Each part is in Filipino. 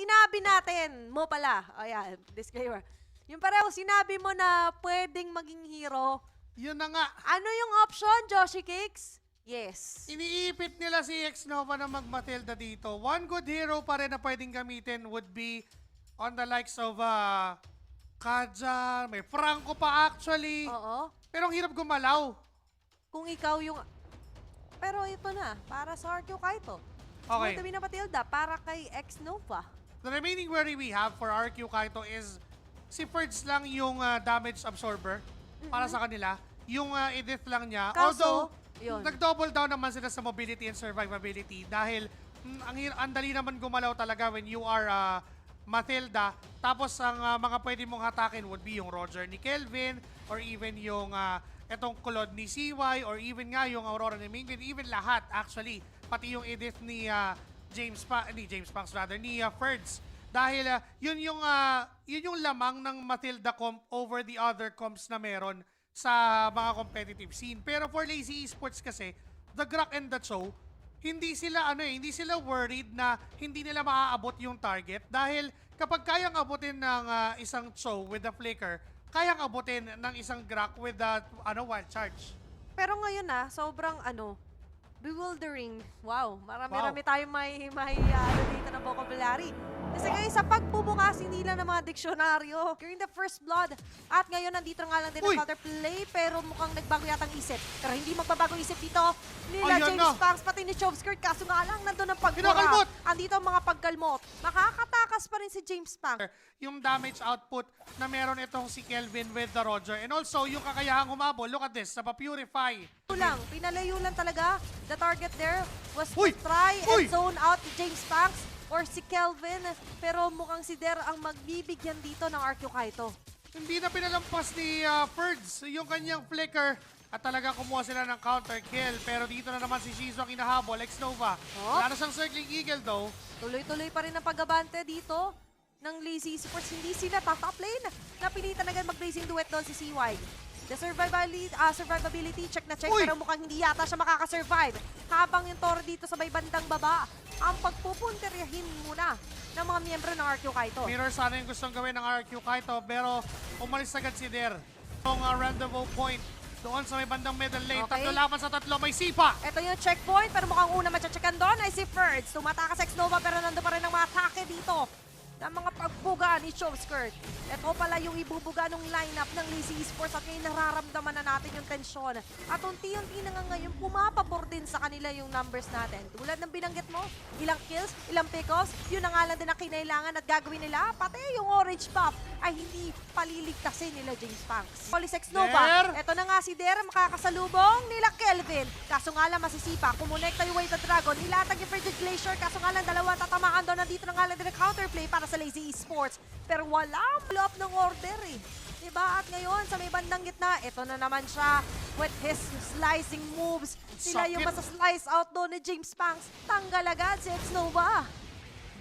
sinabi natin mo pala, ayan, disclaimer. Yung pareho, sinabi mo na pwedeng maging hero. Yun na nga. Ano yung option, Joshi Cakes? Yes. Iniipit nila si X-Nova na mag-Matilda dito. One good hero pa rin na pwedeng gamitin would be on the likes of Kaja, may Franco pa actually. Oo. Pero ang hirap gumalaw. Kung ikaw yung... Pero ito na, para sa RQ Kaito. Okay. Sumunod na Matilda, para kay X-Nova. The remaining worry we have for RQ Kaito is si Ferds lang yung damage absorber para sa kanila. Yung Edith lang niya. Kaso, Although, yun. nag-double down naman sila sa mobility and survivability dahil ang dali naman gumalaw talaga when you are Matilda. Tapos ang mga pwede mong hatakin would be yung Roger ni Kelvin or even yung etong Claude ni CY or even nga yung Aurora ni Mingwin. Even lahat actually. Pati yung Edith ni ni Ferds. Dahil yun yung lamang ng Matilda comp over the other comps na meron sa mga competitive scene. Pero for Lazy Esports kasi, the Grak and the Cho, hindi sila worried na hindi nila maaabot yung target dahil kapag kayang abutin ng isang Cho with the flicker, kayang abutin ng isang Grak with the wild charge. Pero ngayon sobrang bewildering. Wow, marami-rami tayong may dito na vocabulary. Kasi ngayon sa pagbubukas nila ng mga diksyonaryo during the first blood. At ngayon nandito nga lang din ang counterplay pero mukhang nagbago yatang isip. Pero hindi magbabago isip dito nila James Pangs pati ni Chovskirt. Kaso nga lang nandun ang pagmura. Andito ang mga pagkalmot. Makakatakas pa rin si James Pangs. Yung damage output na meron itong si Kelvin with the Roger. And also yung kakayahang humabol. Look at this, napapurify. Pinalayo lang talaga. The target there was to try and zone out James Pangs or si Kelvin, pero mukhang si Der ang magbibigyan dito ng RQ Kaito. Hindi na pinalampas ni Ferds yung kanyang flicker at talaga kumuha sila ng counter kill. Pero dito na naman si Shizu ang inahabol, X-Nova. Wala na siyang circling eagle though. Tuloy-tuloy pa rin ang pag-abante dito ng Lazy Esports. Hindi sila top lane. Napilitan agad mag-blazing duet doon si CY. The survivability, check na check, pero mukhang hindi yata siya makakasurvive. Habang yung Toro dito sa may bandang baba, ang pagpupunteryahin muna ng mga miyembro ng RQ Kaito. Mirror sana yung gustong gawin ng RQ Kaito, pero umalis agad si Der. Yung rendezvous point doon sa may bandang middle lane. Tatlo laban sa tatlo, may sipa. Ito yung checkpoint, pero mukhang una matcha-checkan doon ay si Ferds. Tumatakas X-Nova, pero nando pa rin ang mga atake dito ng mga pagbuga ni Chovskirt. Ito pala yung ibubuga ng lineup ng Lazy Esports at ngayon nararamdaman na natin yung tensyon. At unti-unti na nga ngayon pumapabor din sa kanila yung numbers natin. Tulad ng binanggit mo, ilang kills, ilang pickoffs, yun ang nga lang din ang kinailangan at gagawin nila. Pati yung orange buff ay hindi paliligtasin nila James Pangs. Polis X-Nova, ito na nga si Der makakasalubong nila Kelvin. Kaso nga lang masisipa, kumonekta yung Way the Dragon, nilatag yung Frigid Glacier, kaso nga lang dalawa tatamaan doon. Nandito na nga lang din ang counterplay para sa Lazy Esports. Pero walang follow-up ng order Diba? At ngayon, sa may bandang gitna, ito na naman siya with his slicing moves. Sila yung masa-slice out doon ni James Pangs. Tanggal agad si X-Nova.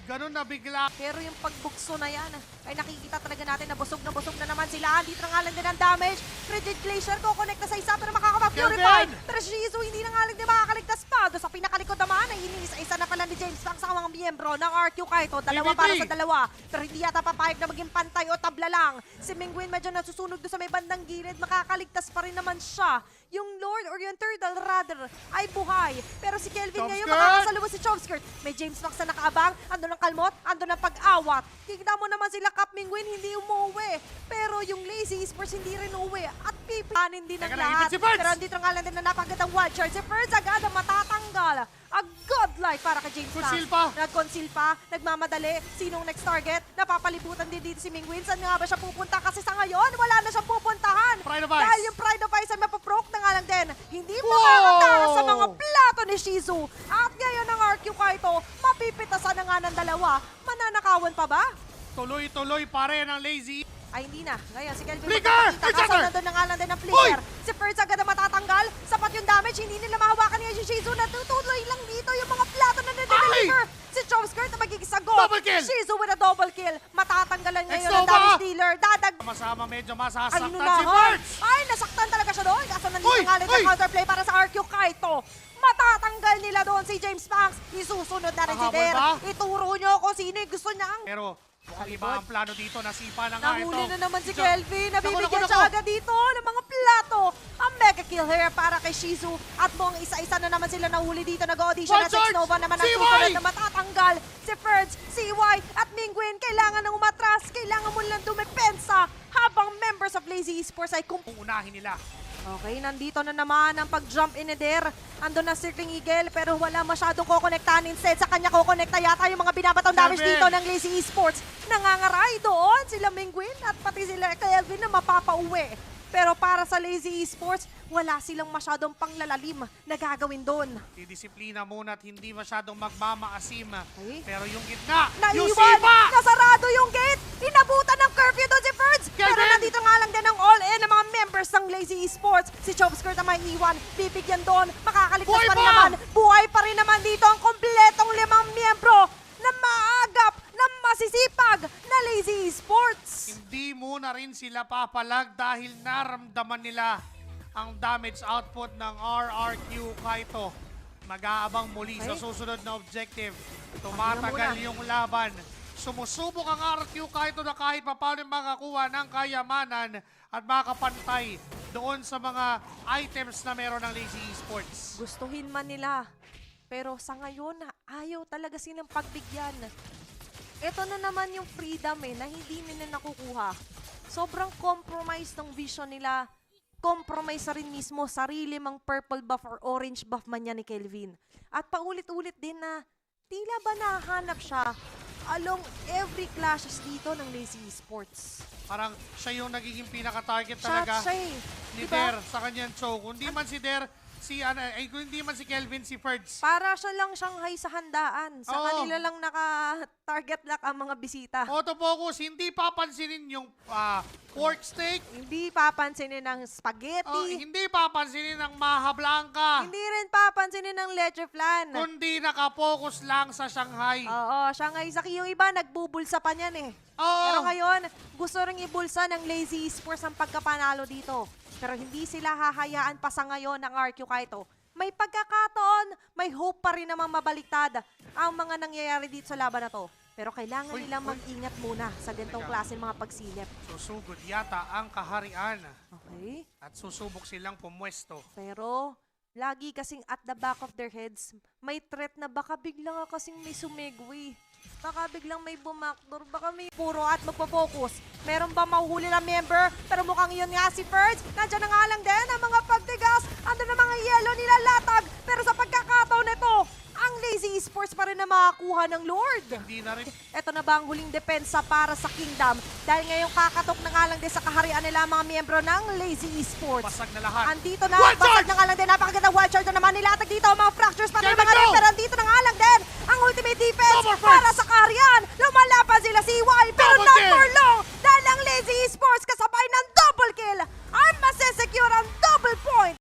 Ganun na bigla. Pero yung pagbukso na yan, ay nakikita talaga natin na busog na naman sila. Dito na nga lang din ang damage. Frigid Glacier, kukonect na sa isa pero makakapag-purify. Pero Shizu hindi na nga lang din makakaligtas pa. Doon sa pinakalikod naman, ay iniisa na pala ni James Pangs sa mga miyembro ng RQ Kaito. Dalawa para sa dalawa. Pero hindi yata papayag na maging pantay o tabla lang. Si Mingwin medyo nasusunog doon sa may bandang gilid. Makakaligtas pa rin naman siya. Yung Lord or yung Turtle rather ay buhay. Pero si Kelvin ngayon makakasalubong si Chovskirt. May James Pangs na nakaabang. Andun ang kalmot, andun ang pag-awat. Kikita mo naman sila Cap Mingwin hindi umuwi. Pero yung Lazy Esports hindi rin umuwi. At piplanin din ang lahat. Pero andito nga lang din na napagandang wild charge. Si Ferds agad ang matatanggal. A godlike para kay James Pangs. Nag-conceal pa, nagmamadali. Sinong next target? Napapalibutan din dito si Mingwin. Saan nga ba siya pupunta? Kasi sa ngayon, wala na siyang pupuntahan. Dahil yung Pride of Ice ay mapaproke na nga lang din. Hindi makakatara sa mga plato ni Shizu. At ngayon ang RQ Kaito, mapipitasan na nga ng dalawa. Mananakawan pa ba? Tuloy-tuloy pa rin ang Lazy. Ay, hindi na. Ngayon, si Kelvin Flicker! kaso nandun na nga lang din ang flicker. Si Ferds agad na matatanggal. Sapat yung damage, hindi nila mahawakan niya si Shizu. Natutuloy lang dito yung mga plato na nade-deliver. Si Chovskirt na magigisagot. Shizu with a double kill. Matatanggalan ngayon ang damage dealer. Masama medyo masasaktan si Ferds. Ay, nasaktan talaga siya doon. Kaso nandito nga lang ang counterplay para sa RQ Kaito. Matatanggal nila doon si James Banks. Isusunod na rin si Hahabol Der. ba? Ituro nyo kung sino yung gusto niyang. Pero mukhang iba ang plano dito. Nasipa na nga ito. Nahuli na naman si So, Kelvin. Nabibigyan naku, siya naku. agad dito ng mga plato. Ang mega kill here para kay Shizu. At buong isa-isa na naman sila nahuli dito. Nag-audition One na 6 charge! Nova naman ang CY! susunod na matatanggal. Si Ferds, CY at Mingwin. Kailangan ng umatras. Kailangan mo lang dumepensa habang members of Lazy Esports ay Uunahin nila. Okay, nandito na naman ang pag-jump in there. Andun na si King Eagle pero wala masyadong kokonektahan. Instead, sa kanya kokonekta yata yung mga binabatong damage Kelvin! dito ng Lazy Esports. Nangangaray doon sila Mingwin at pati sila Kelvin na mapapauwi. Pero para sa Lazy Esports, wala silang masyadong panglalalim na gagawin doon. Didisiplina muna at hindi masyadong magmamaasim. Okay. Pero yung gitna, yung Naiwan! sipa! Nasarado yung gate! Inabutan ng curfew doon si Ferds! Pero Kelvin! nandito nga lang din ang all-in ng mga members ng Lazy Esports. Si Chobskirt na may iwan. Bibigyan doon. Makakaligtas Buhay pa rin pa! naman. Buhay pa rin naman dito ang kompletong 5 miyembro na maagap, na masisipag na Lazy Esports. Hindi muna rin sila papalag dahil naramdaman nila ang damage output ng RRQ Kaito. Mag-aabang muli sa Okay. susunod na objective. Pahinga Tumatagal muna. yung laban. Sumusubok ang RRQ Kaito na kahit papaano makakuha ng kayamanan at makapantay doon sa mga items na meron ng Lazy Esports. Gustuhin man nila. Pero sa ngayon, ayaw talaga silang pagbigyan. Ito na naman yung freedom na hindi nila nakukuha. Sobrang compromise ng vision nila. Compromise na rin mismo sarili mang purple buff or orange buff man yan ni Kelvin. At paulit-ulit din na tila ba nahanap siya along every clashes dito ng Lazy Esports. Parang siya yung nagiging pinaka-target Siya talaga siya eh. ni Diba? Der sa kanyang choke. Kung di man si Der, kung hindi man si Kelvin, si Ferds. Para siya lang Shanghai sa handaan. Sa Oo. kanila lang naka-target lock ang mga bisita. Autofocus, hindi papansinin yung pork steak. Hindi papansinin ng spaghetti. Hindi papansinin ng maha blanca. Hindi rin papansinin ng leche flan. Kundi nakapokus lang sa Shanghai. Oo, Shanghai Zaki. Yung iba, nagbubulsa pa niyan eh. Oo. Pero ngayon, gusto rin ibulsa ng Lazy Esports ang pagkapanalo dito. Pero hindi sila hahayaan pa sa ngayon ng RQ Kaito. May pagkakataon, may hope pa rin namang mabaliktad ang mga nangyayari dito sa laban na to. Pero kailangan Uy, nilang uy. mag-ingat muna sa ganitong klase mga pagsilip. Susugod yata ang kaharian. Okay? At susubok silang pumwesto. Pero, lagi kasing at the back of their heads, may threat na baka biglang nga kasing may sumegway. Baka biglang may bumakdor, baka may puro at magpo-focus. Meron ba mahuhuli na member? Pero mukhang yun nga si Ferds. Nandiyan na nga lang din ang mga pagtigas. Ando na mga yellow nilalatag. Pero sa pagkakataon nito, ang Lazy Esports pa rin na makakuha ng Lord. Hindi na rin. Ito na ba ang huling depensa para sa Kingdom? Dahil ngayong kakatok na nga lang din sa kaharian nila ang mga miyembro ng Lazy Esports. Basag na lahat. Andito na, Wild basag charge! na nga lang din. Napakagandang wild charge na naman nilatag dito. Ang mga fractures pa rin Kelvin, mga rin. go! Pero andito na nga lang din ang ultimate defense No more para friends! sa